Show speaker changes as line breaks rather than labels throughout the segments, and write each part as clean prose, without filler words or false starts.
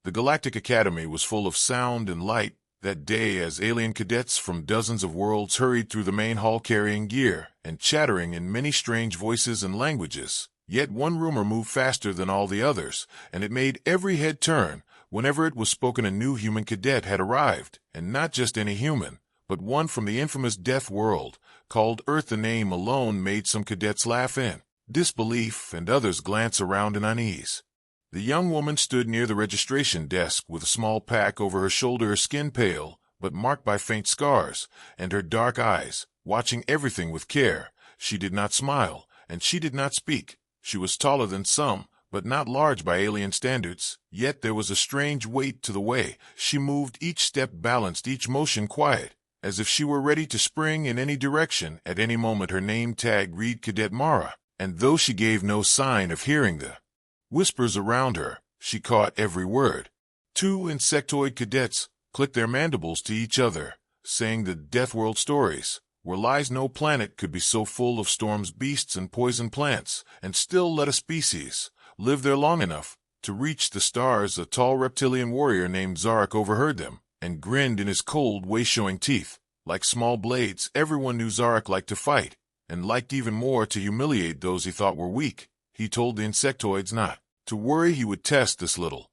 The Galactic Academy was full of sound and light that day as alien cadets from dozens of worlds hurried through the main hall carrying gear and chattering in many strange voices and languages. Yet one rumor moved faster than all the others, and it made every head turn whenever it was spoken a new human cadet had arrived, and not just any human, but one from the infamous Deathworld, called Earth. The name alone made some cadets laugh in disbelief and others glance around in unease. The young woman stood near the registration desk with a small pack over her shoulder, her skin pale, but marked by faint scars, and her dark eyes, watching everything with care. She did not smile, and she did not speak. She was taller than some, but not large by alien standards, yet there was a strange weight to the way she moved, each step balanced, each motion quiet, as if she were ready to spring in any direction at any moment. Her name tag read Cadet Mara, and though she gave no sign of hearing the whispers around her, she caught every word. Two insectoid cadets clicked their mandibles to each other, saying the Deathworld stories, where lies no planet could be so full of storms, beasts, and poison plants, and still let a species live there long enough to reach the stars. A tall reptilian warrior named Zarek overheard them, and grinned in his cold way, showing teeth like small blades. Everyone knew Zarek liked to fight, and liked even more to humiliate those he thought were weak. He told the insectoids not to worry, he would test this little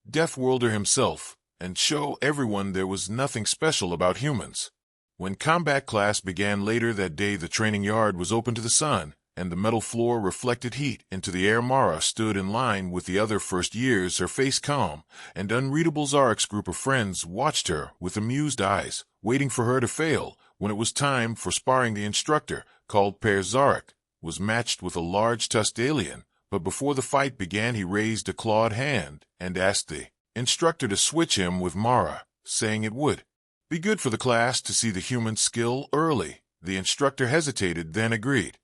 Deathworlder himself, and show everyone there was nothing special about humans. When combat class began later that day, the training yard was open to the sun, and the metal floor reflected heat into the air. Mara stood in line with the other first years, her face calm and unreadable. Zarek's group of friends watched her with amused eyes, waiting for her to fail. When it was time for sparring, the instructor, called Pair Zarek, was matched with a large tusked alien, but before the fight began he raised a clawed hand and asked the instructor to switch him with Mara, saying it would be good for the class to see the human skill early. The instructor hesitated, then agreed.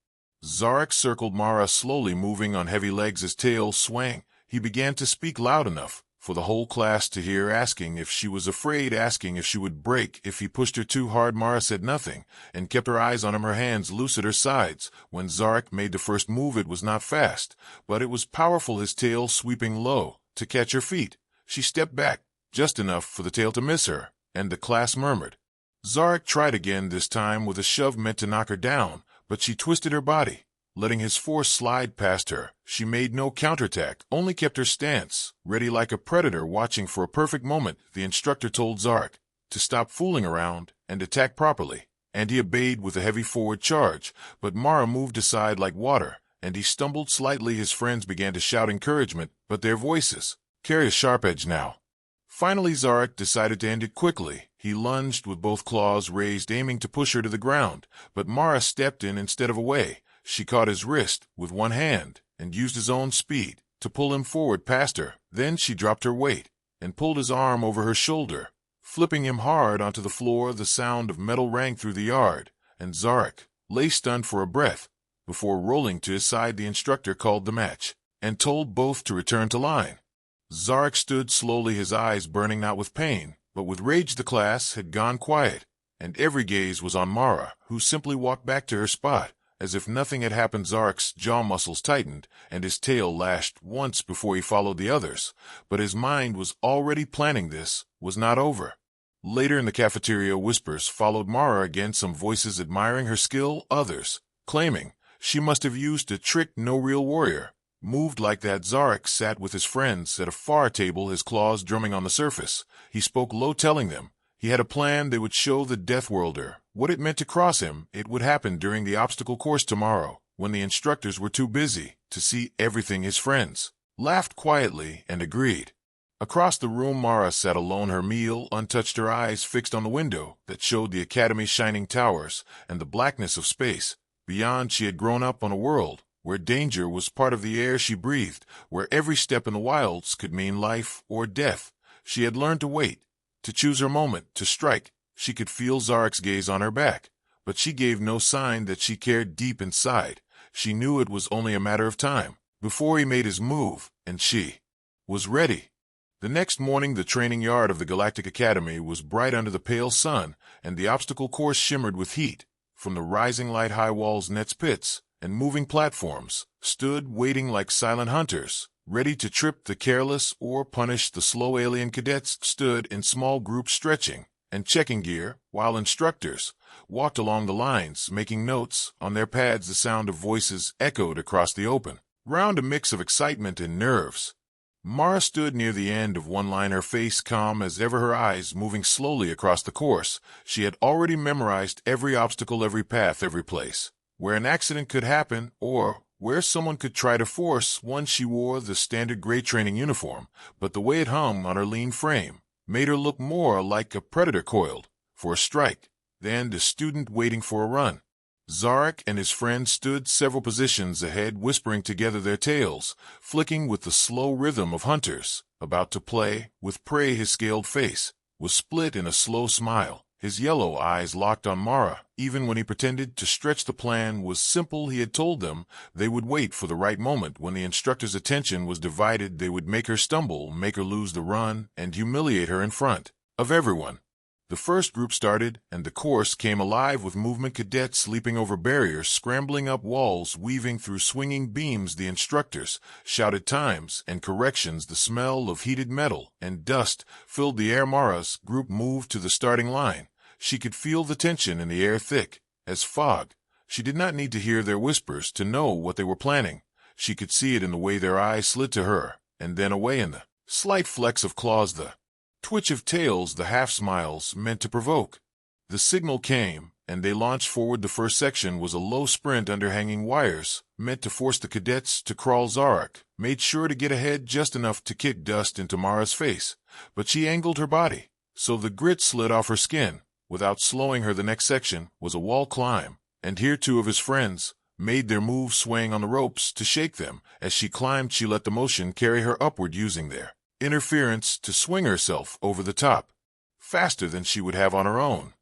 Zarek circled Mara, slowly moving on heavy legs. His tail swang. He began to speak loud enough for the whole class to hear, asking if she was afraid, asking if she would break if he pushed her too hard. Mara said nothing and kept her eyes on him, her hands loose at her sides. When Zarek made the first move, it was not fast, but it was powerful, his tail sweeping low to catch her feet. She stepped back just enough for the tail to miss her, and the class murmured. Zarek tried again, this time with a shove meant to knock her down, but she twisted her body, letting his force slide past her. She made no counterattack, only kept her stance, ready like a predator watching for a perfect moment. The instructor told Zarek to stop fooling around and attack properly, and he obeyed with a heavy forward charge, but Mara moved aside like water, and he stumbled slightly. His friends began to shout encouragement, but their voices carried a sharp edge now. Finally, Zarek decided to end it quickly. He lunged with both claws raised, aiming to push her to the ground, but Mara stepped in instead of away. She caught his wrist with one hand and used his own speed to pull him forward past her. Then she dropped her weight and pulled his arm over her shoulder, flipping him hard onto the floor. The sound of metal rang through the yard, and Zarek lay stunned for a breath before rolling to his side. The instructor called the match and told both to return to line. Zarek stood slowly, his eyes burning not with pain, but with rage. The class had gone quiet, and every gaze was on Mara, who simply walked back to her spot, as if nothing had happened. Zarek's jaw muscles tightened, and his tail lashed once before he followed the others, but his mind was already planning this was not over. Later in the cafeteria, whispers followed Mara again, some voices admiring her skill, others claiming she must have used a trick no real warrior moved like that. Zarek sat with his friends at a far table, his claws drumming on the surface. He spoke low, telling them he had a plan. They would show the Deathworlder what it meant to cross him. It would happen during the obstacle course tomorrow, when the instructors were too busy to see everything. His friends laughed quietly and agreed. Across the room, Mara sat alone, her meal untouched, her eyes fixed on the window that showed the Academy's shining towers and the blackness of space. Beyond, she had grown up on a world where danger was part of the air she breathed, where every step in the wilds could mean life or death. She had learned to wait, to choose her moment, to strike. She could feel Zarek's gaze on her back, but she gave no sign that she cared. Deep inside, she knew it was only a matter of time before he made his move, and she was ready. The next morning, the training yard of the Galactic Academy was bright under the pale sun, and the obstacle course shimmered with heat. From the rising light, high walls, nets, pits, and moving platforms stood waiting like silent hunters, ready to trip the careless or punish the slow alien cadets stood in small groups stretching and checking gear, while instructors walked along the lines, making notes on their pads. The sound of voices echoed across the open, round a mix of excitement and nerves. Mara stood near the end of one line, her face calm as ever, her eyes moving slowly across the course. She had already memorized every obstacle, every path, every place where an accident could happen or where someone could try to force one. She wore the standard gray training uniform, but the way it hung on her lean frame made her look more like a predator coiled for a strike than a student waiting for a run. Zarek and his friend stood several positions ahead, whispering together, their tails flicking with the slow rhythm of hunters about to play with prey. His scaled face was split in a slow smile, his yellow eyes locked on Mara. Even when he pretended to stretch, the plan was simple. He had told them they would wait for the right moment. When the instructor's attention was divided, they would make her stumble, make her lose the run, and humiliate her in front of everyone. The first group started, and the course came alive with movement. Cadets leaping over barriers, scrambling up walls, weaving through swinging beams. The instructors shouted times and corrections. The smell of heated metal and dust filled the air. Mara's group moved to the starting line. She could feel the tension in the air, thick as fog. She did not need to hear their whispers to know what they were planning. She could see it in the way their eyes slid to her and then away, in the slight flecks of claws, the twitch of tails, the half-smiles meant to provoke. The signal came, and they launched forward. The first section was a low sprint under hanging wires, meant to force the cadets to crawl. Zarek made sure to get ahead just enough to kick dust into Mara's face, but she angled her body so the grit slid off her skin without slowing her. The next section was a wall climb, and here two of his friends made their move, swaying on the ropes to shake them. As she climbed, she let the motion carry her upward, using their interference to swing herself over the top faster than she would have on her own.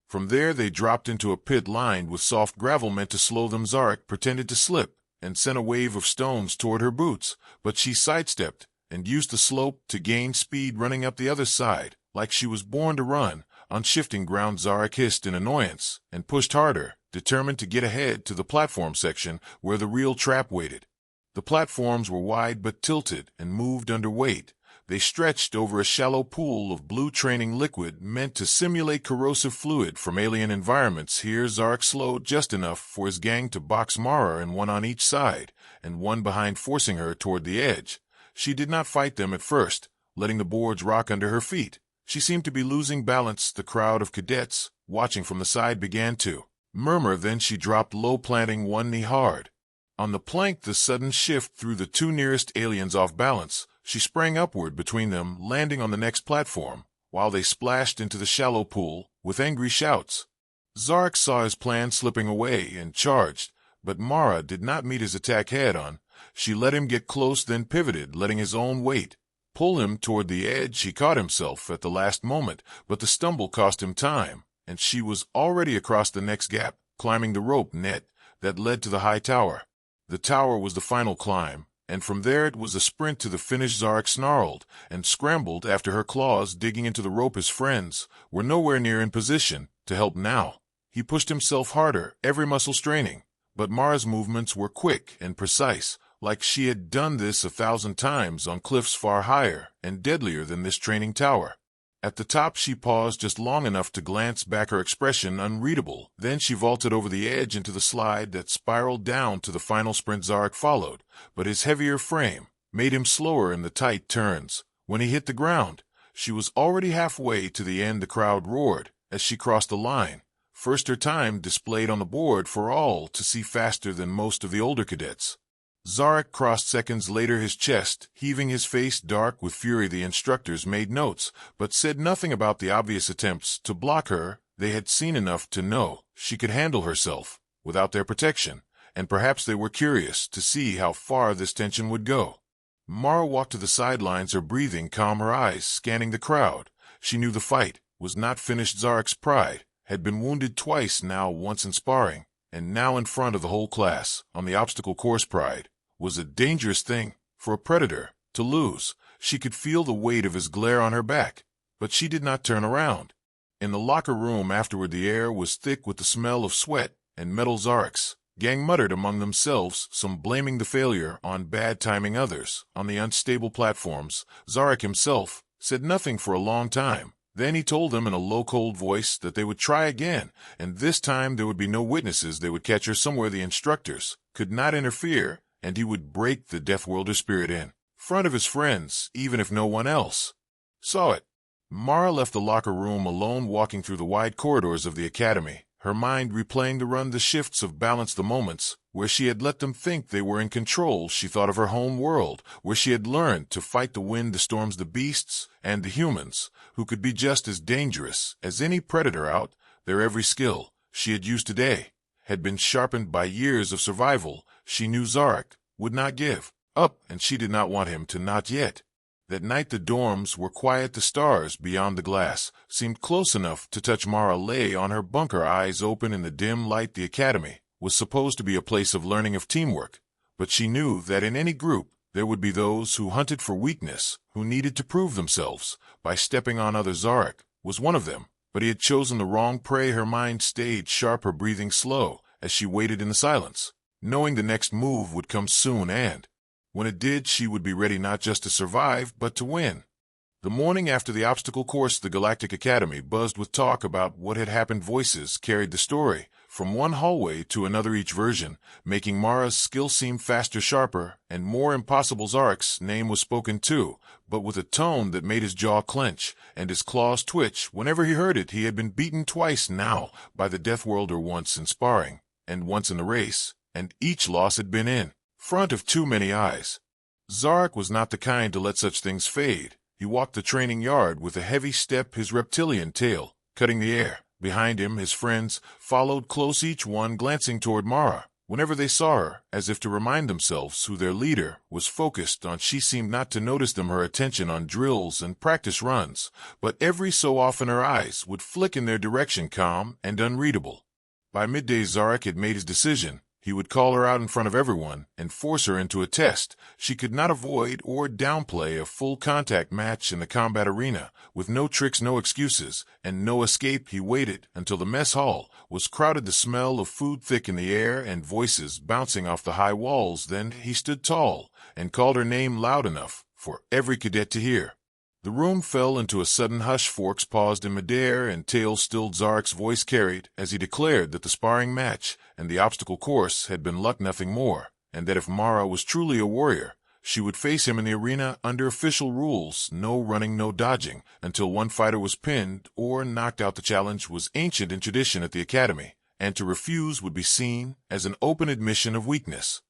From there they dropped into a pit lined with soft gravel meant to slow them. Zarek pretended to slip and sent a wave of stones toward her boots, but she sidestepped and used the slope to gain speed, running up the other side like she was born to run on shifting ground. Zarek hissed in annoyance and pushed harder, determined to get ahead to the platform section where the real trap waited. The platforms were wide but tilted and moved under weight. They stretched over a shallow pool of blue training liquid meant to simulate corrosive fluid from alien environments. Here Zarek slowed just enough for his gang to box Mara, and one on each side and one behind, forcing her toward the edge. She did not fight them at first, letting the boards rock under her feet. She seemed to be losing balance. The crowd of cadets watching from the side began to murmur. Then she dropped low, planting one knee hard on the plank. The sudden shift threw the two nearest aliens off balance. She sprang upward between them, landing on the next platform, while they splashed into the shallow pool with angry shouts. Zarek saw his plan slipping away and charged, but Mara did not meet his attack head-on. She let him get close, then pivoted, letting his own weight pull him toward the edge. He caught himself at the last moment, but the stumble cost him time, and she was already across the next gap, climbing the rope net that led to the high tower. The tower was the final climb, and from there it was a sprint to the finish. Zarek snarled and scrambled after her, claws digging into the rope. His friends were nowhere near in position to help now. He pushed himself harder, every muscle straining, but Mara's movements were quick and precise, like she had done this 1,000 times on cliffs far higher and deadlier than this training tower. At the top she paused just long enough to glance back, her expression unreadable. Then she vaulted over the edge into the slide that spiraled down to the final sprint. Zarek followed, but his heavier frame made him slower in the tight turns. When he hit the ground, she was already halfway to the end. The crowd roared as she crossed the line. First, her time displayed on the board for all to see, faster than most of the older cadets. Zarek crossed seconds later, his chest heaving, his face dark with fury. The instructors made notes, but said nothing about the obvious attempts to block her. They had seen enough to know she could handle herself without their protection, and perhaps they were curious to see how far this tension would go. Mara walked to the sidelines, her breathing calm, her eyes scanning the crowd. She knew the fight was not finished. Zarek's pride had been wounded twice now, once in sparring, and now in front of the whole class on the obstacle course. Pride was a dangerous thing for a predator to lose. She could feel the weight of his glare on her back, but she did not turn around. In the locker room afterward, the air was thick with the smell of sweat and metal. Zarek's Gang muttered among themselves, some blaming the failure on bad timing, others on the unstable platforms. Zarek himself said nothing for a long time. Then he told them in a low, cold voice that they would try again, and this time there would be no witnesses. They would catch her somewhere the instructors could not interfere, and he would break the Deathworlder spirit in front of his friends, even if no one else saw it. Mara left the locker room alone, walking through the wide corridors of the academy, her mind replaying the shifts of balance, the moments where she had let them think they were in control. She thought of her home world, where she had learned to fight the wind, the storms, the beasts, and the humans, who could be just as dangerous as any predator out there. Every skill she had used today had been sharpened by years of survival. She knew Zarek would not give up, and she did not want him to, not yet. That night the dorms were quiet. The stars beyond the glass seemed close enough to touch. Mara lay on her bunker, eyes open in the dim light. The academy was supposed to be a place of learning, of teamwork, but she knew that in any group there would be those who hunted for weakness, who needed to prove themselves by stepping on others. Zarek was one of them, but he had chosen the wrong prey. Her mind stayed sharp, her breathing slow, as she waited in the silence, knowing the next move would come soon, and when it did, she would be ready not just to survive, but to win. The morning after the obstacle course, the Galactic Academy buzzed with talk about what had happened. Voices carried the story from one hallway to another, each version making Mara's skill seem faster, sharper, and more impossible. Zarek's name was spoken too, but with a tone that made his jaw clench and his claws twitch whenever he heard it. He had been beaten twice now by the Deathworlder, once in sparring and once in the race, and each loss had been in front of too many eyes. Zarek was not the kind to let such things fade. He walked the training yard with a heavy step, his reptilian tail cutting the air. Behind him, his friends followed close, each one glancing toward Mara whenever they saw her, as if to remind themselves who their leader was focused on. She seemed not to notice them, her attention on drills and practice runs, but every so often her eyes would flick in their direction, calm and unreadable. By midday, Zarek had made his decision. He would call her out in front of everyone and force her into a test. She could not avoid or downplay a full contact match in the combat arena, with no tricks, no excuses, and no escape. He waited until the mess hall was crowded, the smell of food thick in the air and voices bouncing off the high walls. Then he stood tall and called her name loud enough for every cadet to hear. The room fell into a sudden hush. Forks paused in midair and tails stilled. Zarek's voice carried as he declared that the sparring match and the obstacle course had been luck, nothing more, and that if Mara was truly a warrior, she would face him in the arena under official rules, no running, no dodging, until one fighter was pinned or knocked out. The challenge was ancient in tradition at the academy, and to refuse would be seen as an open admission of weakness.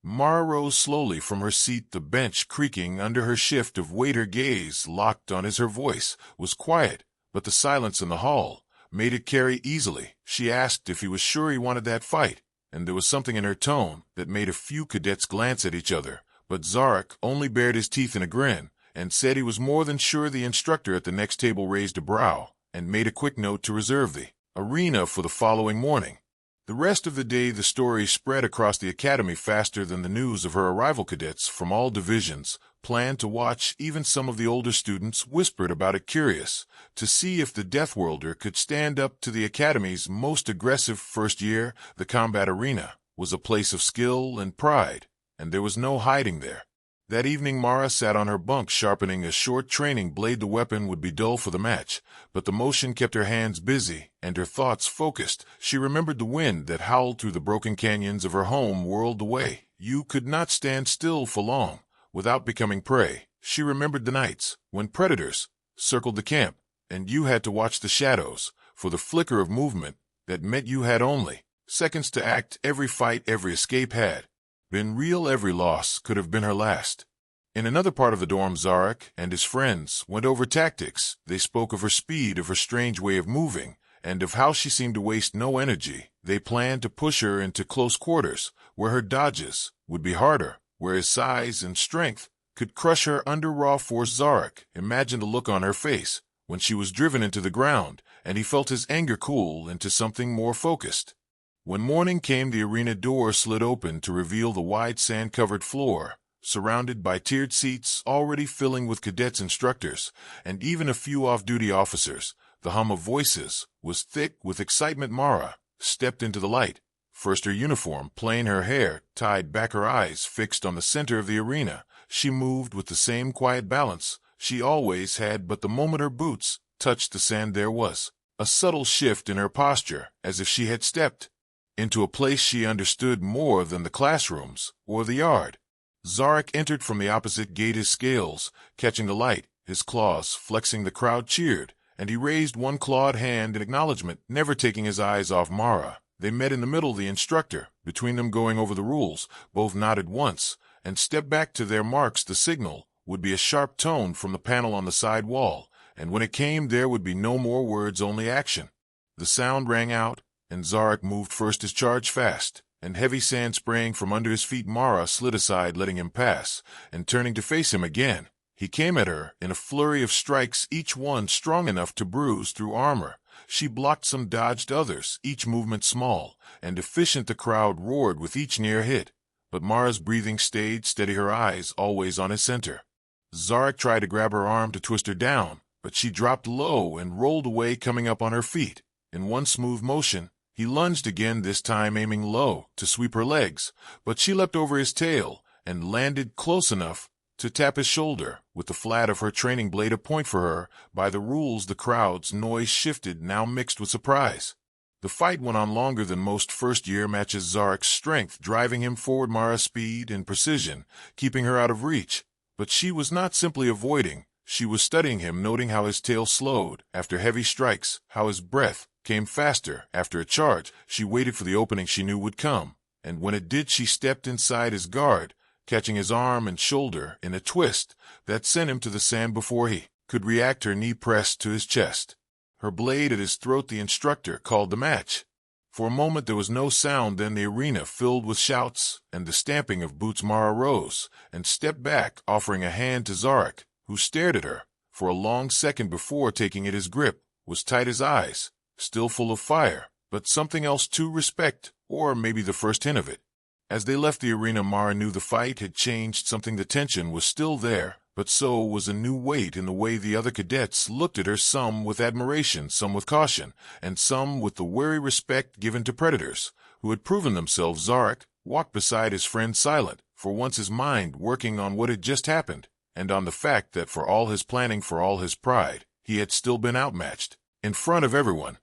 Mara rose slowly from her seat, the bench creaking under her shift of weight. Her gaze locked on his. Her voice was quiet, but the silence in the hall made it carry easily. She asked if he was sure he wanted that fight, and there was something in her tone that made a few cadets glance at each other, but Zarek only bared his teeth in a grin and said he was more than sure. The instructor at the next table raised a brow and made a quick note to reserve the arena for the following morning. The rest of the day the story spread across the academy faster than the news of her arrival. Cadets from all divisions planned to watch. Even some of the older students whispered about it, curious to see if the Deathworlder could stand up to the academy's most aggressive first year. The combat arena was a place of skill and pride, and there was no hiding there. That evening Mara sat on her bunk sharpening a short training blade. The weapon would be dull for the match, but the motion kept her hands busy and her thoughts focused. She remembered the wind that howled through the broken canyons of her home world. The way you could not stand still for long without becoming prey. She remembered the nights when predators circled the camp and you had to watch the shadows for the flicker of movement that meant you had only seconds to act. Every fight, every escape had been real. Every loss could have been her last. In another part of the dorm, Zarek and his friends went over tactics. They spoke of her speed, of her strange way of moving, and of how she seemed to waste no energy. They planned to push her into close quarters, where her dodges would be harder, where his size and strength could crush her under raw force. Zarek imagined the look on her face when she was driven into the ground, and he felt his anger cool into something more focused. When morning came, the arena door slid open to reveal the wide sand-covered floor, surrounded by tiered seats already filling with cadets, instructors, and even a few off-duty officers. The hum of voices was thick with excitement. Mara stepped into the light, First her uniform, plain, her hair tied back, her eyes fixed on the center of the arena. She moved with the same quiet balance she always had, but the moment her boots touched the sand there was a subtle shift in her posture, as if she had stepped into a place she understood more than the classrooms or the yard. Zarek entered from the opposite gate, his scales catching the light, his claws flexing. The crowd cheered, and he raised one clawed hand in acknowledgement, never taking his eyes off Mara. They met in the middle, the instructor, between them going over the rules. Both nodded once and stepped back to their marks. The signal would be a sharp tone from the panel on the side wall, and when it came there would be no more words, only action. The sound rang out, and Zarek moved first, his charge fast and heavy, sand spraying from under his feet. Mara slid aside, letting him pass, and turning to face him again, he came at her in a flurry of strikes, each one strong enough to bruise through armor. She blocked some, dodged others, each movement small and efficient. The crowd roared with each near hit, but Mara's breathing stayed steady, her eyes always on his center. Zarek tried to grab her arm to twist her down, but she dropped low and rolled away, coming up on her feet. In one smooth motion, he lunged again, this time aiming low to sweep her legs, but she leapt over his tail and landed close enough to tap his shoulder with the flat of her training blade, a point for her. By the rules, the crowd's noise shifted, now mixed with surprise. The fight went on longer than most first-year matches, Zarek's strength driving him forward, Mara's speed and precision keeping her out of reach. But she was not simply avoiding, she was studying him, noting how his tail slowed after heavy strikes, how his breath came faster after a charge. She waited for the opening she knew would come, and when it did, she stepped inside his guard, catching his arm and shoulder in a twist that sent him to the sand before he could react. Her knee pressed to his chest, her blade at his throat. The instructor called the match. For a moment there was no sound, then the arena filled with shouts and the stamping of boots. Mara rose and stepped back, offering a hand to Zarek, who stared at her for a long second before taking it. His grip was tight, his eyes still full of fire, but something else too, respect, or maybe the first hint of it. As they left the arena, Mara knew the fight had changed something. The tension was still there, but so was a new weight in the way the other cadets looked at her, some with admiration, some with caution, and some with the wary respect given to predators who had proven themselves. Zarek walked beside his friend, silent, for once his mind working on what had just happened, and on the fact that for all his planning, for all his pride, he had still been outmatched in front of everyone.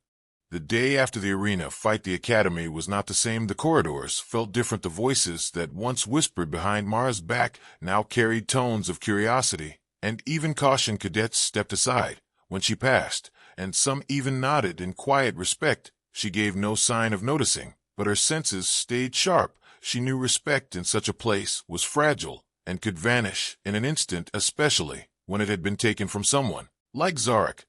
The day after the arena fight, the academy was not the same. The corridors felt different. The voices that once whispered behind Mara's back now carried tones of curiosity and even caution. Cadets stepped aside when she passed, and some even nodded in quiet respect. She gave no sign of noticing, but her senses stayed sharp. She knew respect in such a place was fragile and could vanish in an instant, especially when it had been taken from someone like Zarek.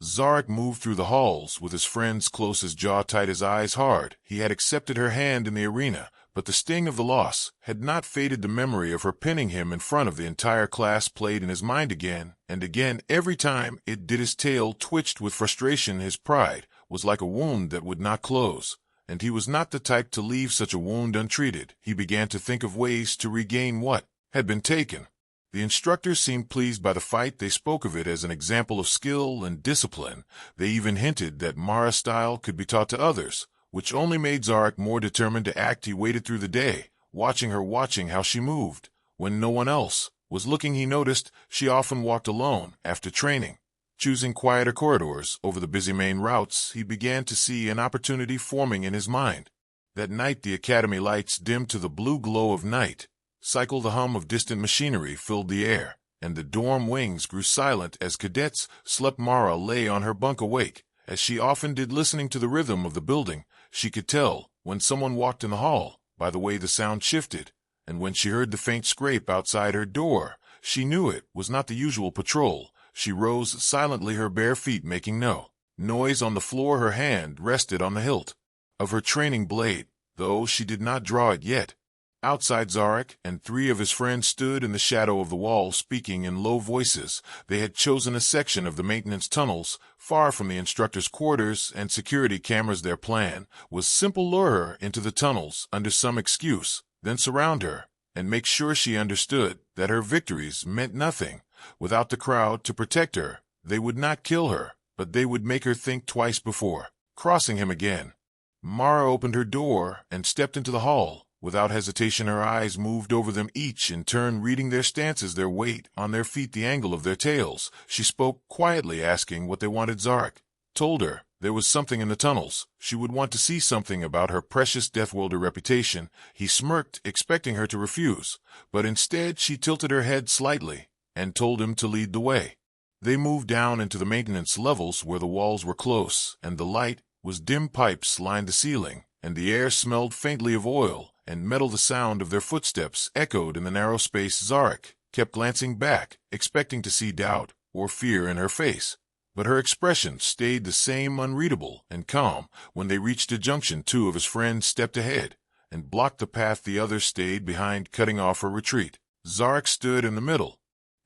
Zarek moved through the halls with his friends close, his jaw tight, his eyes hard. He had accepted her hand in the arena, but the sting of the loss had not faded. The memory of her pinning him in front of the entire class played in his mind again and again. Every time it did, his tail twitched with frustration. His pride was like a wound that would not close, and he was not the type to leave such a wound untreated. He began to think of ways to regain what had been taken. The instructors seemed pleased by the fight. They spoke of it as an example of skill and discipline. They even hinted that Mara's style could be taught to others, which only made Zarek more determined to act. He waited through the day, watching her, watching how she moved. When no one else was looking, he noticed she often walked alone after training, choosing quieter corridors over the busy main routes. He began to see an opportunity forming in his mind. That night the academy lights dimmed to the blue glow of night. Cycle, the hum of distant machinery filled the air, and the dorm wings grew silent as cadets slept. Mara lay on her bunk, awake, as she often did, listening to the rhythm of the building. She could tell when someone walked in the hall by the way the sound shifted, and when she heard the faint scrape outside her door, she knew it was not the usual patrol. She rose silently, her bare feet making no noise on the floor. Her hand rested on the hilt of her training blade, though she did not draw it yet. Outside, Zarek and three of his friends stood in the shadow of the wall, speaking in low voices. They had chosen a section of the maintenance tunnels, far from the instructors' quarters and security cameras. Their plan was simple: lure her into the tunnels under some excuse, then surround her and make sure she understood that her victories meant nothing without the crowd to protect her. They would not kill her, but they would make her think twice before crossing him again. Mara opened her door and stepped into the hall. Without hesitation, her eyes moved over them each in turn, reading their stances, their weight on their feet, the angle of their tails. She spoke quietly, asking what they wanted. Zarek told her there was something in the tunnels. She would want to see something about her precious Deathworlder reputation. He smirked, expecting her to refuse, but instead she tilted her head slightly and told him to lead the way. They moved down into the maintenance levels where the walls were close, and the light was dim. Pipes lined the ceiling, and the air smelled faintly of oil and metal. The sound of their footsteps echoed in the narrow space. Zarek kept glancing back, expecting to see doubt or fear in her face, but her expression stayed the same, unreadable and calm. When they reached a junction, two of his friends stepped ahead and blocked the path. The others stayed behind, cutting off her retreat. Zarek stood in the middle,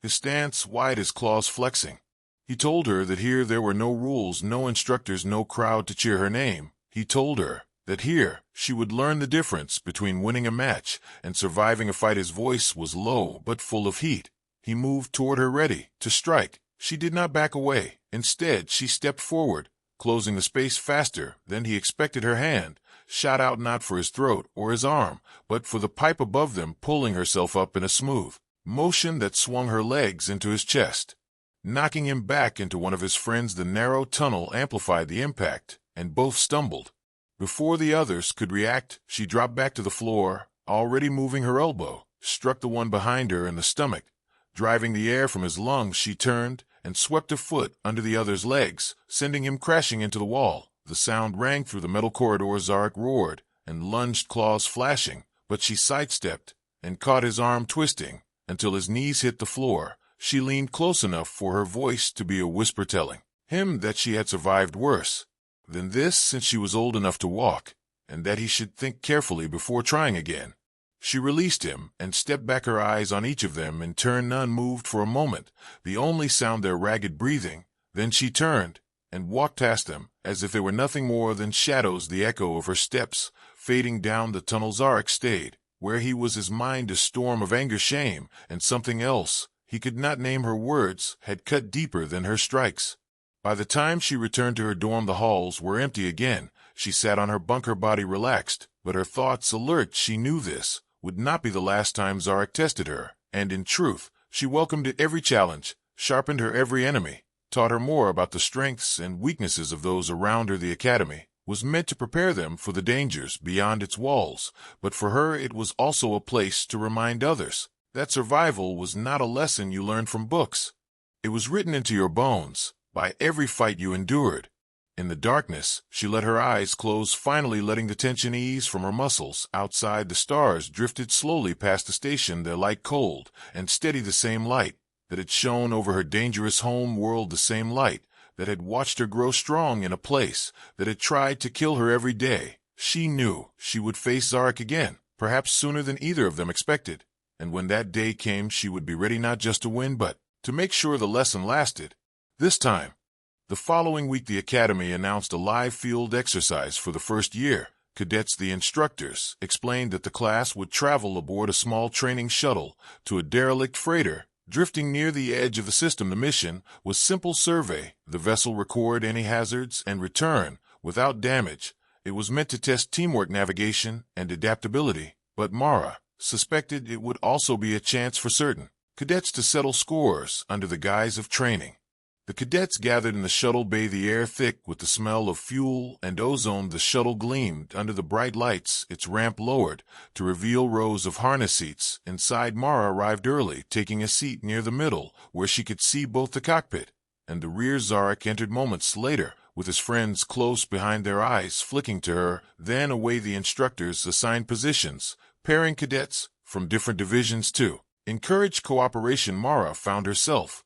his stance wide, his claws flexing. He told her that here there were no rules, no instructors, no crowd to cheer her name. He told her that here she would learn the difference between winning a match and surviving a fight. His voice was low but full of heat. He moved toward her, ready to strike. She did not back away. Instead, she stepped forward, closing the space faster than he expected. Her hand shot out, not for his throat or his arm, but for the pipe above them, pulling herself up in a smooth motion that swung her legs into his chest, knocking him back into one of his friends. The narrow tunnel amplified the impact, and both stumbled. Before the others could react, she dropped back to the floor, already moving. Her elbow struck the one behind her in the stomach, driving the air from his lungs. She turned and swept a foot under the other's legs, sending him crashing into the wall. The sound rang through the metal corridor. Zarek roared and lunged, claws flashing, but she sidestepped and caught his arm, twisting until his knees hit the floor. She leaned close enough for her voice to be a whisper, telling him that she had survived worse than this since she was old enough to walk, and that he should think carefully before trying again. She released him and stepped back, her eyes on each of them in turn. None moved for a moment, the only sound their ragged breathing. Then she turned and walked past them, as if they were nothing more than shadows, the echo of her steps fading down the tunnel. Zarek stayed where he was, his mind a storm of anger, shame, and something else he could not name. Her words had cut deeper than her strikes. By the time she returned to her dorm, the halls were empty again. She sat on her bunk, her body relaxed, but her thoughts alert. She knew this would not be the last time Zarek tested her, and in truth, she welcomed it. Every challenge sharpened her every enemy, taught her more about the strengths and weaknesses of those around her. The academy was meant to prepare them for the dangers beyond its walls, but for her it was also a place to remind others that survival was not a lesson you learned from books. It was written into your bones by every fight you endured. In the darkness, she let her eyes close, finally letting the tension ease from her muscles. Outside, the stars drifted slowly past the station, their light cold and steady, the same light that had shone over her dangerous home world, the same light that had watched her grow strong in a place that had tried to kill her every day. She knew she would face Zarek again, perhaps sooner than either of them expected, and when that day came, she would be ready not just to win, but to make sure the lesson lasted. This time, the following week, the Academy announced a live field exercise for the first year. Cadets, the instructors, explained that the class would travel aboard a small training shuttle to a derelict freighter drifting near the edge of the system. The mission was simple: survey the vessel, record any hazards, and return without damage. It was meant to test teamwork, navigation, and adaptability, but Mara suspected it would also be a chance for certain cadets to settle scores under the guise of training. The cadets gathered in the shuttle bay, the air thick with the smell of fuel and ozone. The shuttle gleamed under the bright lights, its ramp lowered to reveal rows of harness seats. Inside, Mara arrived early, taking a seat near the middle where she could see both the cockpit and the rear. Zarek entered moments later, with his friends close behind, their eyes flicking to her, then away. The instructors assigned positions, pairing cadets from different divisions to encourage cooperation. Mara found herself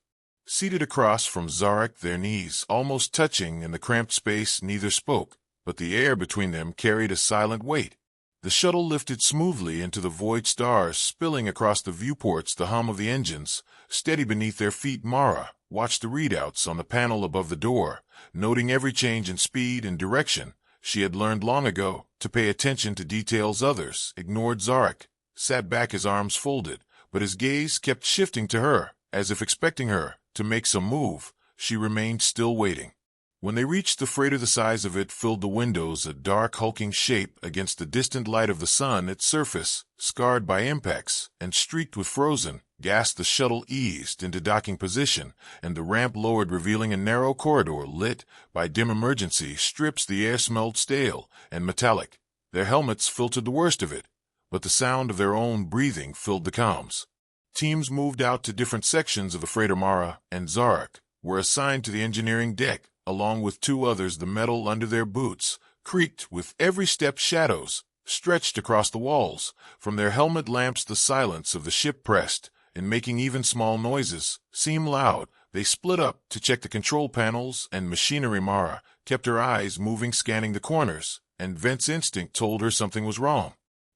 seated across from Zarek, their knees almost touching in the cramped space. Neither spoke, but the air between them carried a silent weight. The shuttle lifted smoothly into the void, stars spilling across the viewports, the hum of the engines steady beneath their feet. Mara watched the readouts on the panel above the door, noting every change in speed and direction. She had learned long ago to pay attention to details others ignored. Zarek sat back, his arms folded, but his gaze kept shifting to her, as if expecting her to make some move. She remained still, waiting. When they reached the freighter, the size of it filled the windows, a dark hulking shape against the distant light of the sun. Its surface, scarred by impacts and streaked with frozen gas, the shuttle eased into docking position, and the ramp lowered, revealing a narrow corridor lit by dim emergency strips. The air smelled stale and metallic. Their helmets filtered the worst of it, but the sound of their own breathing filled the comms. Teams moved out to different sections of the freighter. Mara and Zarek were assigned to the engineering deck, along with two others. The metal under their boots creaked with every step. Shadows stretched across the walls. From their helmet lamps, the silence of the ship pressed, and making even small noises seem loud. They split up to check the control panels and machinery. Mara kept her eyes moving, scanning the corners, and Vent's instinct told her something was wrong.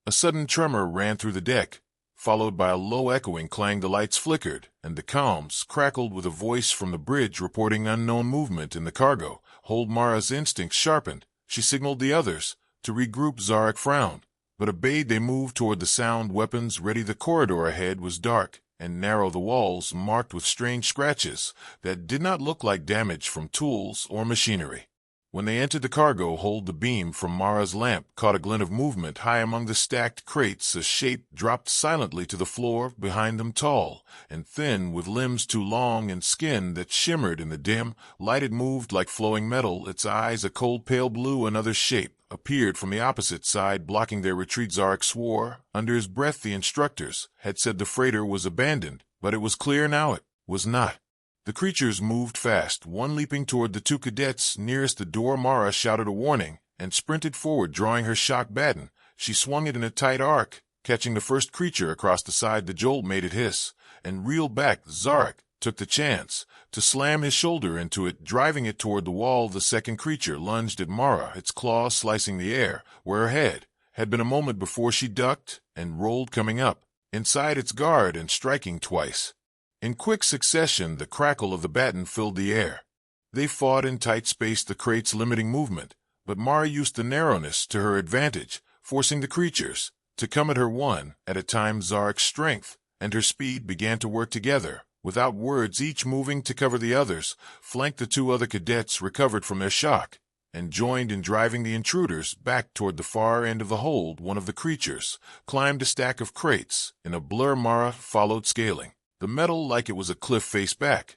A sudden tremor ran through the deck, followed by a low echoing clang. The lights flickered, and the comms crackled with a voice from the bridge reporting unknown movement in the cargo hold. Mara's instincts sharpened. She signaled the others to regroup. Zarek frowned, but obeyed. They moved toward the sound, weapons ready. The corridor ahead was dark and narrow, the walls marked with strange scratches that did not look like damage from tools or machinery. When they entered the cargo hold, the beam from Mara's lamp caught a glint of movement high among the stacked crates. A shape dropped silently to the floor behind them, tall and thin, with limbs too long and skin that shimmered in the dim light. It moved like flowing metal, its eyes a cold pale blue. Another shape appeared from the opposite side, blocking their retreat. Zarek swore under his breath. The instructors had said the freighter was abandoned, but it was clear now it was not. The creatures moved fast, one leaping toward the two cadets nearest the door. Mara shouted a warning and sprinted forward, drawing her shock baton. She swung it in a tight arc, catching the first creature across the side. The jolt made it hiss and reeled back. Zarek took the chance to slam his shoulder into it, driving it toward the wall. The second creature lunged at Mara, its claws slicing the air where her head had been a moment before. She ducked and rolled, coming up inside its guard and striking twice. In quick succession, the crackle of the baton filled the air. They fought in tight space, the crates limiting movement, but Mara used the narrowness to her advantage, forcing the creatures to come at her one at a time. Zarek's strength and her speed began to work together, without words, each moving to cover the others. Flanked, the two other cadets recovered from their shock and joined in driving the intruders back toward the far end of the hold. One of the creatures climbed a stack of crates. In a blur, Mara followed, scaling the metal like it was a cliff face back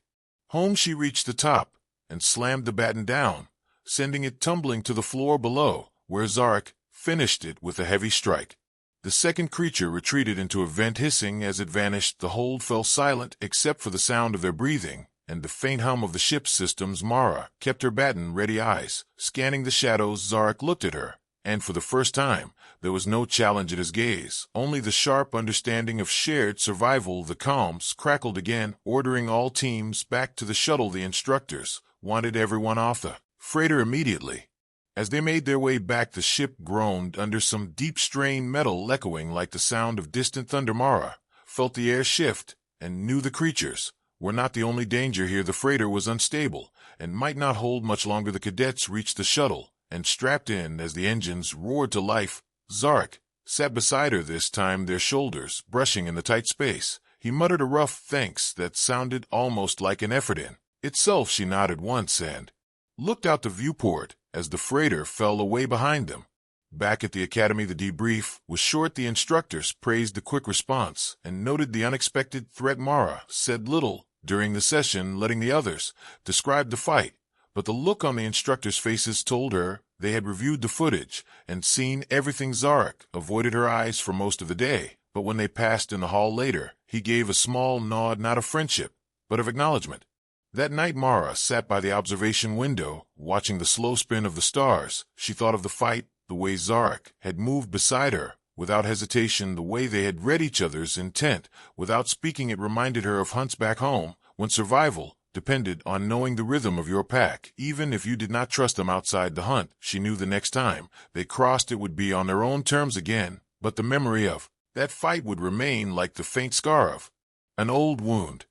home. She reached the top and slammed the baton down, sending it tumbling to the floor below, where Zarek finished it with a heavy strike. The second creature retreated into a vent, hissing as it vanished. The hold fell silent except for the sound of their breathing and the faint hum of the ship's systems. Mara kept her baton ready, eyes scanning the shadows. Zarek looked at her, and for the first time, there was no challenge in his gaze, only the sharp understanding of shared survival. The comms crackled again, ordering all teams back to the shuttle. The instructors wanted everyone off the freighter immediately. As they made their way back, the ship groaned under some deep strain, metal echoing like the sound of distant thunder. Mara felt the air shift and knew the creatures were not the only danger here. The freighter was unstable and might not hold much longer. The cadets reached the shuttle and strapped in as the engines roared to life. Zarek sat beside her this time, their shoulders brushing in the tight space. He muttered a rough thanks that sounded almost like an effort in itself. She nodded once and looked out the viewport as the freighter fell away behind them. Back at the academy, the debrief was short. The instructors praised the quick response and noted the unexpected threat. Mara said little during the session, letting the others describe the fight, but the look on the instructors' faces told her they had reviewed the footage and seen everything. Zarek avoided her eyes for most of the day, but when they passed in the hall later, he gave a small nod, not of friendship, but of acknowledgement. That night, Mara sat by the observation window, watching the slow spin of the stars. She thought of the fight, the way Zarek had moved beside her, without hesitation, the way they had read each other's intent. Without speaking, it reminded her of hunts back home, when survival depended on knowing the rhythm of your pack, even if you did not trust them outside the hunt. She knew the next time they crossed it would be on their own terms again, but the memory of that fight would remain like the faint scar of an old wound.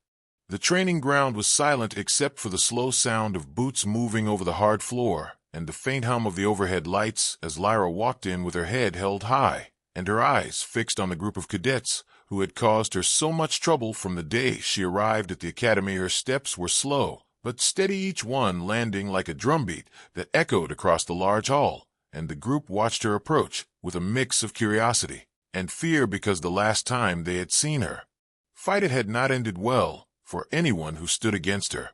The training ground was silent except for the slow sound of boots moving over the hard floor and the faint hum of the overhead lights as Lyra walked in with her head held high and her eyes fixed on the group of cadets who had caused her so much trouble from the day she arrived at the academy. Her steps were slow, but steady, each one landing like a drumbeat that echoed across the large hall, and the group watched her approach with a mix of curiosity and fear, because the last time they had seen her fight, it had not ended well for anyone who stood against her.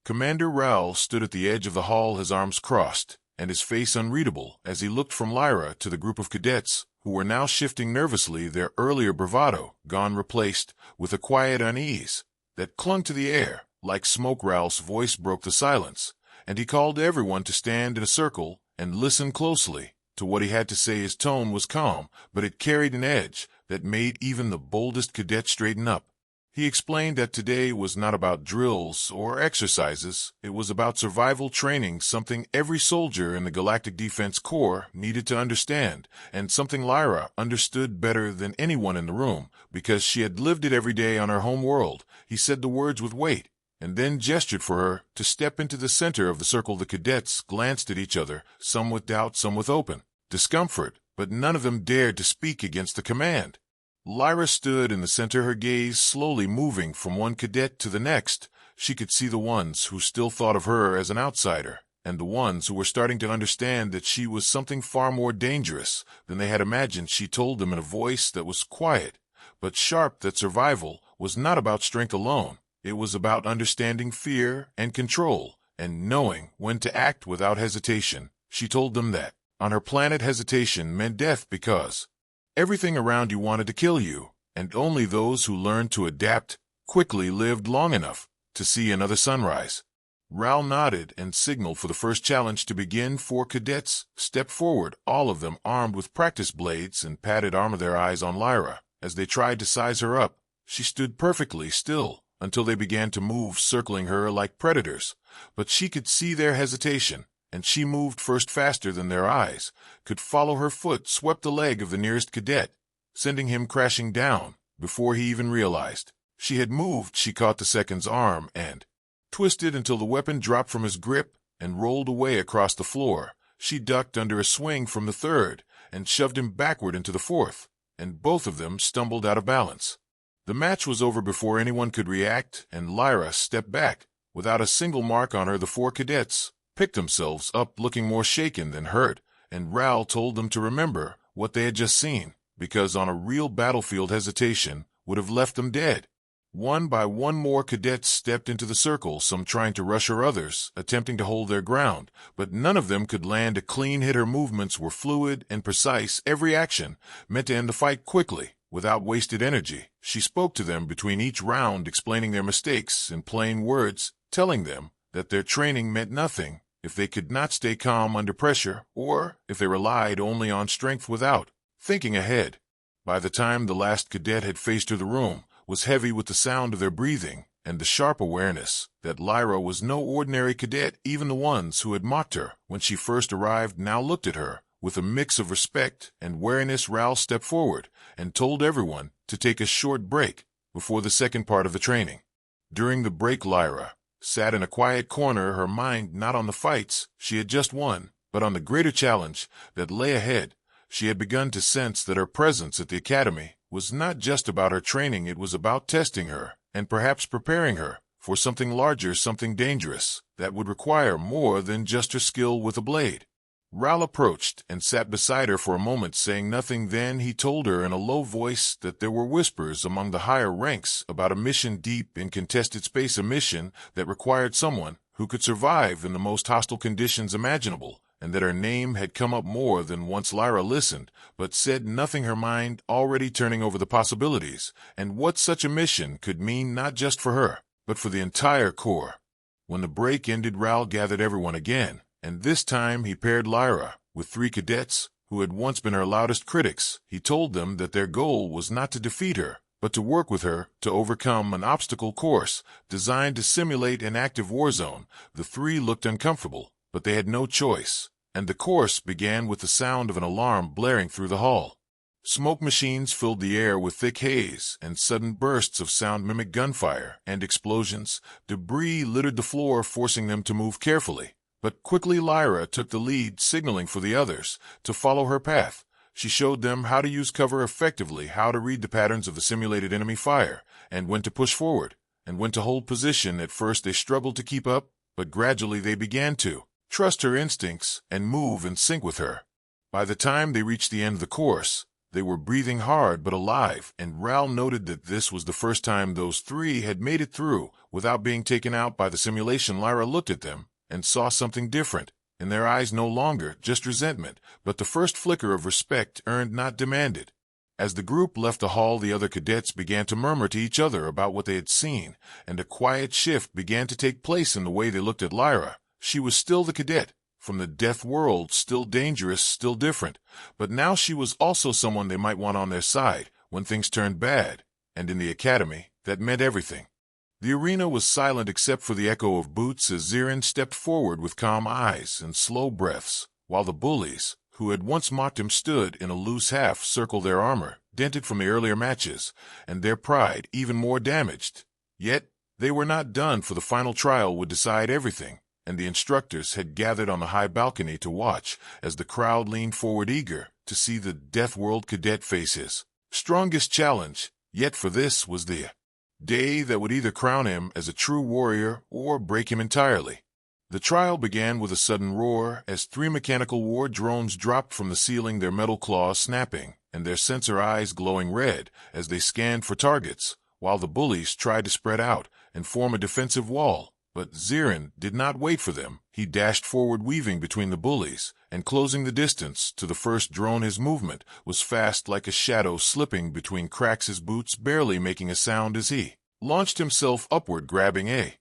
Commander Raoul stood at the edge of the hall, his arms crossed, and his face unreadable as he looked from Lyra to the group of cadets who were now shifting nervously, their earlier bravado gone, replaced with a quiet unease that clung to the air like smoke. Raoul's voice broke the silence, and he called everyone to stand in a circle and listen closely to what he had to say. His tone was calm, but it carried an edge that made even the boldest cadet straighten up. He explained that today was not about drills or exercises. It was about survival training, something every soldier in the Galactic Defense Corps needed to understand, and something Lyra understood better than anyone in the room, because she had lived it every day on her home world. He said the words with weight, and then gestured for her to step into the center of the circle. The cadets glanced at each other, some with doubt, some with open discomfort, but none of them dared to speak against the command. Lyra stood in the center, her gaze slowly moving from one cadet to the next. She could see the ones who still thought of her as an outsider, and the ones who were starting to understand that she was something far more dangerous than they had imagined. She told them in a voice that was quiet but sharp that survival was not about strength alone. It was about understanding fear and control, and knowing when to act without hesitation. She told them that on her planet, hesitation meant death, because everything around you wanted to kill you, and only those who learned to adapt quickly lived long enough to see another sunrise. Raoul nodded and signaled for the first challenge to begin. 4 cadets stepped forward, all of them armed with practice blades and padded armor, their eyes on Lyra as they tried to size her up. She stood perfectly still until they began to move, circling her like predators, but she could see their hesitation, and she moved first, faster than their eyes could follow. Her foot swept the leg of the nearest cadet, sending him crashing down before he even realized she had moved. She caught the second's arm and twisted until the weapon dropped from his grip and rolled away across the floor. She ducked under a swing from the third and shoved him backward into the fourth, and both of them stumbled out of balance. The match was over before anyone could react, and Lyra stepped back without a single mark on her. The 4 cadets picked themselves up, looking more shaken than hurt, and Raoul told them to remember what they had just seen, because on a real battlefield, hesitation would have left them dead. One by one, more cadets stepped into the circle, some trying to rush her, others attempting to hold their ground, but none of them could land a clean hit. Her movements were fluid and precise, every action meant to end the fight quickly, without wasted energy. She spoke to them between each round, explaining their mistakes in plain words, telling them that their training meant nothing if they could not stay calm under pressure, or if they relied only on strength without thinking ahead. By the time the last cadet had faced her, the room was heavy with the sound of their breathing and the sharp awareness that Lyra was no ordinary cadet. Even the ones who had mocked her when she first arrived now looked at her with a mix of respect and wariness. Raoul stepped forward and told everyone to take a short break before the second part of the training. During the break, Lyra sat in a quiet corner, her mind not on the fights she had just won, but on the greater challenge that lay ahead. She had begun to sense that her presence at the academy was not just about her training, it was about testing her, and perhaps preparing her for something larger, something dangerous, that would require more than just her skill with a blade. Raoul approached and sat beside her for a moment, saying nothing. Then he told her in a low voice that there were whispers among the higher ranks about a mission deep in contested space, a mission that required someone who could survive in the most hostile conditions imaginable, and that her name had come up more than once. Lyra listened, but said nothing, her mind already turning over the possibilities and what such a mission could mean, not just for her, but for the entire Corps. When the break ended, Raoul gathered everyone again, and this time he paired Lyra with 3 cadets who had once been her loudest critics. He told them that their goal was not to defeat her, but to work with her to overcome an obstacle course designed to simulate an active war zone. The 3 looked uncomfortable, but they had no choice, and the course began with the sound of an alarm blaring through the hall. Smoke machines filled the air with thick haze, and sudden bursts of sound mimicked gunfire and explosions. Debris littered the floor, forcing them to move carefully. But quickly Lyra took the lead, signaling for the others to follow her path. She showed them how to use cover effectively, how to read the patterns of the simulated enemy fire, and when to push forward, and when to hold position. At first they struggled to keep up, but gradually they began to trust her instincts and move in sync with her. By the time they reached the end of the course, they were breathing hard but alive, and Ral noted that this was the first time those three had made it through without being taken out by the simulation. Lyra looked at them and saw something different. In their eyes no longer just resentment, but the first flicker of respect earned, not demanded. As the group left the hall, the other cadets began to murmur to each other about what they had seen, and a quiet shift began to take place in the way they looked at Lyra. She was still the cadet from the death world, still dangerous, still different, but now she was also someone they might want on their side when things turned bad, and in the academy, that meant everything. The arena was silent except for the echo of boots as Zirin stepped forward with calm eyes and slow breaths, while the bullies, who had once mocked him, stood in a loose half circle, their armor dented from the earlier matches, and their pride even more damaged. Yet, they were not done, for the final trial would decide everything, and the instructors had gathered on the high balcony to watch as the crowd leaned forward eager to see the Deathworld Cadet face his strongest challenge. Yet for this was the day that would either crown him as a true warrior or break him entirely. The trial began with a sudden roar as three mechanical war drones dropped from the ceiling, their metal claws snapping and their sensor eyes glowing red as they scanned for targets, while the bullies tried to spread out and form a defensive wall. But Zirin did not wait for them. He dashed forward, weaving between the bullies and closing the distance to the first drone. His movement was fast, like a shadow slipping between cracks, his boots barely making a sound as he launched himself upward, grabbing a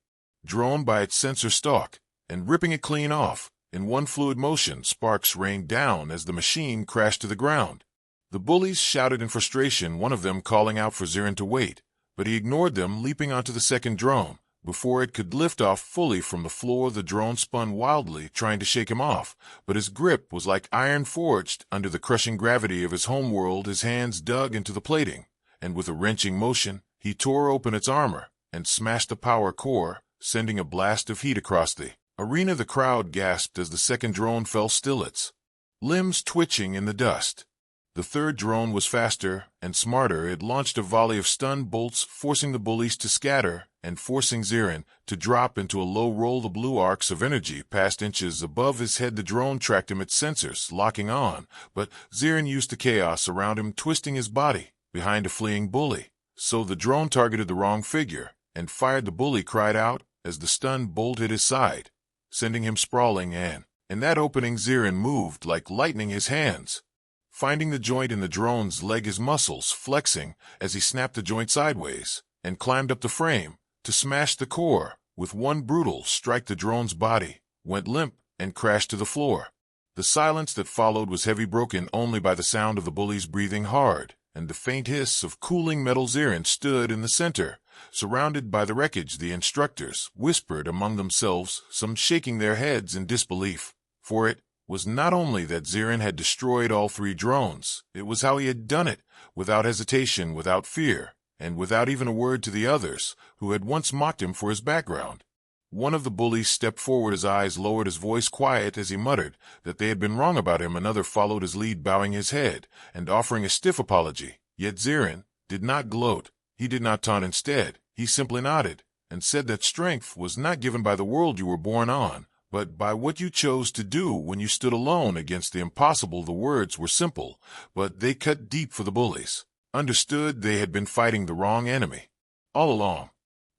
drone by its sensor stalk and ripping it clean off. In one fluid motion, sparks rained down as the machine crashed to the ground. The bullies shouted in frustration, one of them calling out for Zirin to wait, but he ignored them, leaping onto the second drone. Before it could lift off fully from the floor, the drone spun wildly, trying to shake him off, but his grip was like iron forged under the crushing gravity of his homeworld. His hands dug into the plating, and with a wrenching motion, he tore open its armor and smashed the power core, sending a blast of heat across the arena. The crowd gasped as the second drone fell still, its limbs twitching in the dust. The third drone was faster and smarter. It launched a volley of stun bolts, forcing the bullies to scatter and forcing Zirin to drop into a low roll. The blue arcs of energy passed inches above his head. The drone tracked him, its sensors locking on, but Zirin used the chaos around him, twisting his body behind a fleeing bully. So the drone targeted the wrong figure and fired. The bully cried out as the stun bolt hit his side, sending him sprawling, and in that opening Zirin moved like lightning, his hands finding the joint in the drone's leg, his muscles flexing as he snapped the joint sideways and climbed up the frame to smash the core. With one brutal strike, the drone's body went limp and crashed to the floor. The silence that followed was heavy, broken only by the sound of the bullies breathing hard and the faint hiss of cooling metal. Zirin stood in the center, surrounded by the wreckage. The instructors whispered among themselves, some shaking their heads in disbelief, for it was not only that Zirin had destroyed all three drones, it was how he had done it, without hesitation, without fear, and without even a word to the others, who had once mocked him for his background. One of the bullies stepped forward, his eyes lowered, his voice quiet as he muttered that they had been wrong about him. Another followed his lead, bowing his head and offering a stiff apology. Yet Zirin did not gloat. He did not taunt. Instead, he simply nodded and said that strength was not given by the world you were born on, but by what you chose to do when you stood alone against the impossible. The words were simple, but they cut deep, for the bullies understood they had been fighting the wrong enemy all along.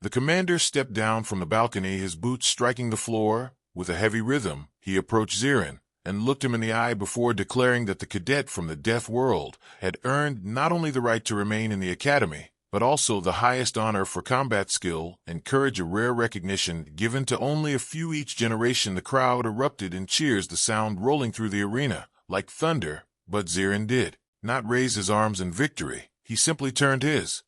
The commander stepped down from the balcony, his boots striking the floor with a heavy rhythm. He approached Zirin and looked him in the eye before declaring that the cadet from the death world had earned not only the right to remain in the academy, but also the highest honor for combat skill and courage, a rare recognition given to only a few each generation. The crowd erupted in cheers, the sound rolling through the arena like thunder, but Zirin did not raise his arms in victory. He simply turned his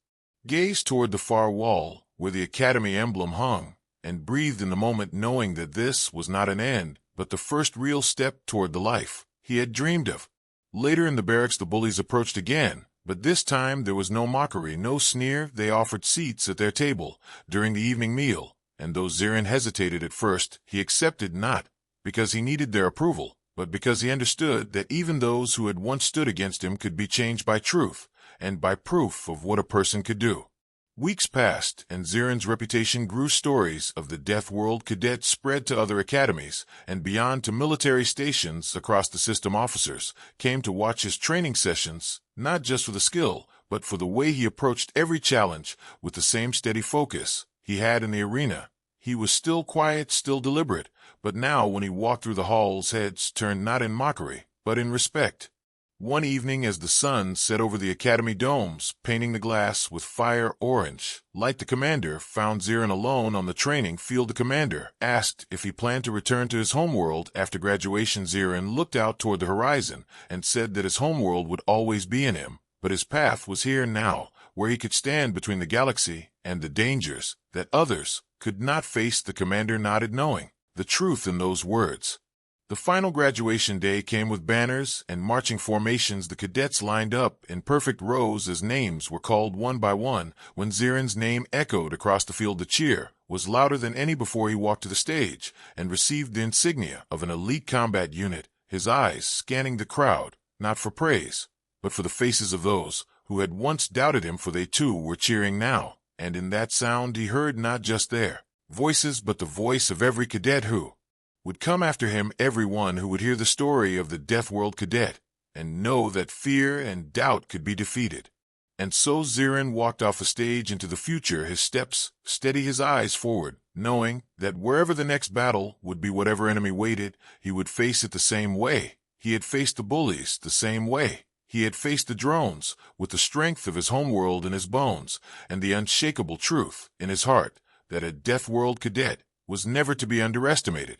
gaze toward the far wall where the academy emblem hung, and breathed in the moment, knowing that this was not an end, but the first real step toward the life he had dreamed of. Later in the barracks, the bullies approached again, but this time there was no mockery, no sneer. They offered seats at their table during the evening meal, and though Zirin hesitated at first, he accepted, not because he needed their approval, but because he understood that even those who had once stood against him could be changed by truth and by proof of what a person could do. Weeks passed, and Zirin's reputation grew. Stories of the Deathworld Cadet spread to other academies, and beyond to military stations across the system. Officers came to watch his training sessions, not just for the skill, but for the way he approached every challenge with the same steady focus he had in the arena. He was still quiet, still deliberate, but now when he walked through the halls, heads turned not in mockery, but in respect. One evening, as the sun set over the academy domes, painting the glass with fire orange, light, the commander found Zirin alone on the training field. The commander asked if he planned to return to his homeworld after graduation. Zirin looked out toward the horizon and said that his homeworld would always be in him, but his path was here now, where he could stand between the galaxy and the dangers that others could not face. The commander nodded, knowing the truth in those words. The final graduation day came with banners and marching formations. The cadets lined up in perfect rows as names were called one by one. When Zirin's name echoed across the field, the cheer was louder than any before. He walked to the stage and received the insignia of an elite combat unit, his eyes scanning the crowd, not for praise, but for the faces of those who had once doubted him, for they too were cheering now. And in that sound he heard not just their voices, but the voice of every cadet who would come after him, everyone who would hear the story of the Deathworld Cadet and know that fear and doubt could be defeated. And so Zirin walked off the stage into the future, his steps steady, his eyes forward, knowing that wherever the next battle would be, whatever enemy waited, he would face it the same way he had faced the bullies, the same way he had faced the drones, with the strength of his homeworld in his bones and the unshakable truth in his heart that a Deathworld Cadet was never to be underestimated.